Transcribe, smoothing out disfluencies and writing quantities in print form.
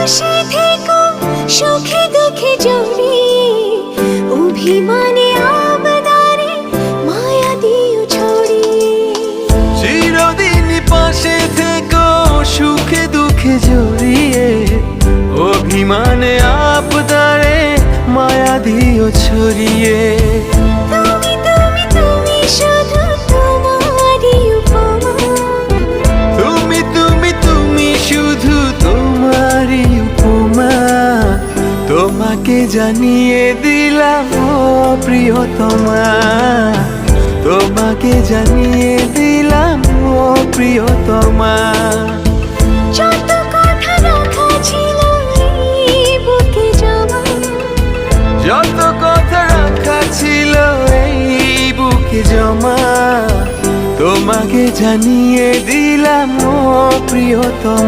পাশে থেকো সুখে দুঃখে জড়িয়ে, অভিমানে আবদারে মায়া দিও ছড়িয়ে। চিরদিন পাশে থেকো সুখে দুঃখে জড়িয়ে, অভিমানে আবদারে মায়া দিও ছড়িয়ে। তুমি তুমি তুমি শুধু তোমারই উপমা, তুমি তুমি তুমি শুধু তোমারই উপমা। তোমাকে জানিয়ে দিলাম ও প্রিয়তমা, তোমাকে জানিয়ে দিলাম ও প্রিয়তমা। যত কথা রাখা ছিল এই বুকে জমা, যত কথা রাখা ছিল এই বুকে জমা, তোমাকে জানিয়ে দিলাম ও প্রিয়তমা।